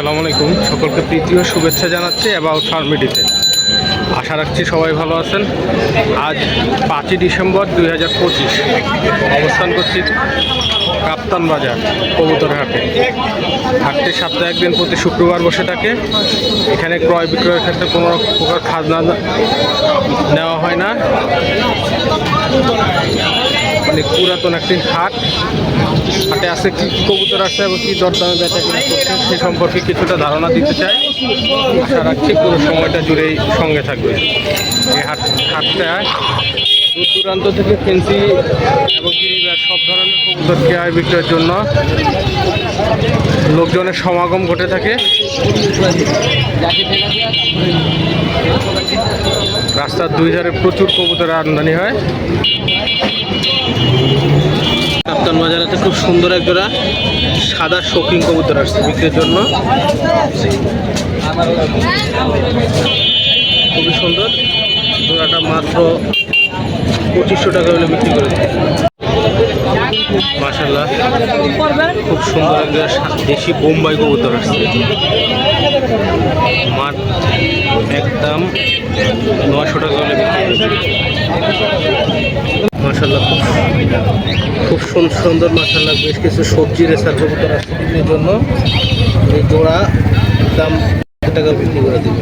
আসসালামু আলাইকুম, সকলকে প্রীতি ও শুভেচ্ছা জানাচ্ছি অ্যাবাউট ফার্মিডিতে। আশা রাখছি সবাই ভালো আছেন। আজ 5ই ডিসেম্বর 2025 অবস্থান করছি কাপ্তান বাজার কবুতর হাটে। হাটটি সপ্তাহে একদিন প্রতি শুক্রবার বসে থাকে। এখানে ক্রয় বিক্রয়ের ক্ষেত্রে কোনো প্রকার খাজনা নেওয়া হয় না। অনেক পুরাতন একটি হাট। হাটে আছে কি কবুতর আছে এবং কী দরদামে বেচা কিনা করছে সে সম্পর্কে কিছুটা ধারণা দিতে চাই। আশা রাখছি পুরো সময়টা জুড়েই সঙ্গে থাকবে। এই হাটটা দূর দূরান্ত থেকে ফেন্সি এবং গিরিবাস সব ধরনের কবুতর ক্রয় বিক্রয়ের জন্য লোকজনের সমাগম ঘটে থাকে। রাস্তার দুই ধারে প্রচুর কবুতরের আমদানি হয়। কাপ্তান বাজারেতে খুব সুন্দর এক জোড়া সাদা শৌখিন কবুতর আসছে বিক্রির জন্য। খুবই সুন্দর জোড়াটা, মাত্র 2500 টাকা হলে বিক্রি করে দেয়। মাশাআল্লাহ, খুব সুন্দর এক জোড়া দেশি বোম্বাই কবুতর আসছে। মাঠ একদম 900 টাকা হলে বিক্রি করে দেয়। মাশাআল্লাহ, খুব সুন্দর মাশাআল্লাহ বেশ কিছু সবজি রেসার কবুতর আসছে বিক্রির জন্য। এই জোড়া দাম টাকা বিক্রি করে দেবে।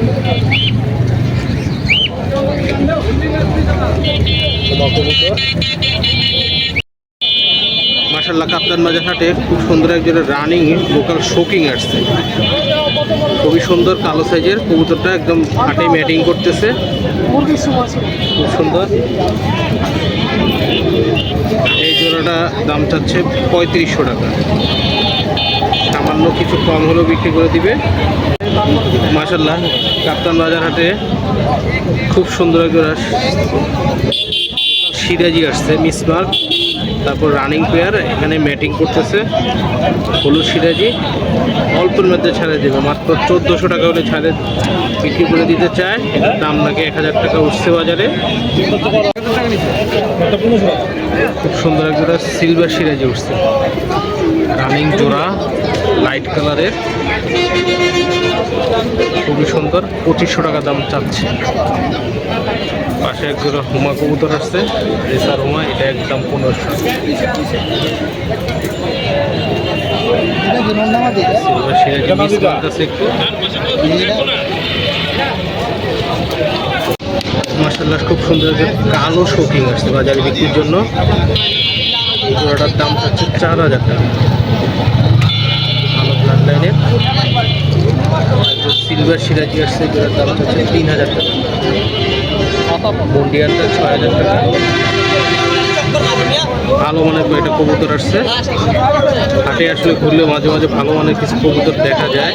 মাশাআল্লাহ, কাপ্তান বাজার হাটে খুব সুন্দর একজন রানিং লোকাল শোকিং আসছে। খুবই সুন্দর কালো সাইজের কবুতরটা, একদম হাটে ম্যাটিং করতেছে। খুব সুন্দর। এই জোড়াটা দাম চাচ্ছে 3500 টাকা। সামান্য কিছু কম হলেও বিক্রি করে দিবে। মাশাআল্লাহ, কাপ্তান বাজার হাটে খুব সুন্দর এক জোড়া সিরাজি আসছে মিসমার্ক, তারপর রানিং পেয়ার এখানে ম্যাটিং করতেছে। হলুদ সিরাজি অল্পের মধ্যে ছাড়ে দেবে, মাত্র 1400 টাকা হলে ছাড়ে বিক্রি করে দিতে চায়। দাম নাকি 1000 টাকা উঠছে বাজারে। খুব সুন্দর এক জোড়া সিলভার সিরাজি উঠছে, রানিং জোড়া, লাইট কালারের, খুবই সুন্দর। 2500 টাকা দাম চাচ্ছে। পাশে এক জোড়া হুমা কবুতর আসছে, রেসার হুমা, এটা একদম 1500। সিলভার সিরাজি মিস করতেছে একটু। মাশাআল্লাহ, খুব সুন্দর কালো শৌকিং আসছে বাজারে বিক্রির জন্য। এই জোড়াটার দাম হচ্ছে 4000 টাকা। ভালো ব্লাড লাইনের সিলভার সিরাজি আসছে, এই জোড়ার দাম হচ্ছে 3000 টাকা। বন্ডিয়ানটা 6000 টাকা। ভালো মানের কয়েকটা কবুতর আসছে হাটে। আসলে ঘুরলে মাঝে মাঝে ভালো মানের কিছু কবুতর দেখা যায়।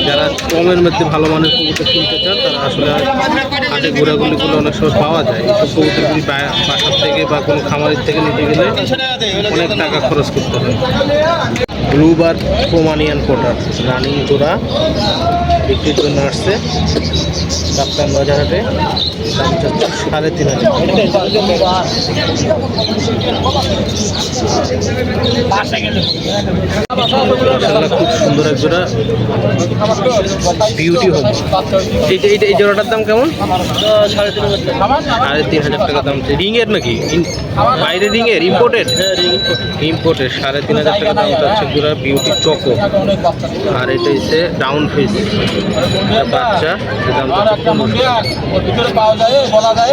যারা কমের মধ্যে ভালো মানের কবুতর কিনতে চান তারা আসলে হাটে ঘোরাঘুরিগুলো অনেক সময় পাওয়া যায়। এইসব কবুতর যদি বাসার থেকে বা কোনো খামারের থেকে নিতে গেলে অনেক টাকা খরচ করতে হয়। ব্লুবার প্রোমানিয়ান কোটার রানিং জোড়া বিক্রির জন্য আসছে কাপ্তান বাজার হাটে। দাম চাচ্ছে 3500। খুব সুন্দর এক জোড়া বিউটি হোম। এই জোড়াটার দাম কেমন? 3500 টাকা দাম। রিং এর নাকি বাইরে রিং এর? ইম্পোর্টেড? ইম্পোর্টেড। 3500 টাকা দাম চাচ্ছে জোড়া বিউটি চকো। আর এটা হচ্ছে ডাউন ফেস বাচ্চা, দাম পাওয়া যায় বলা যায়।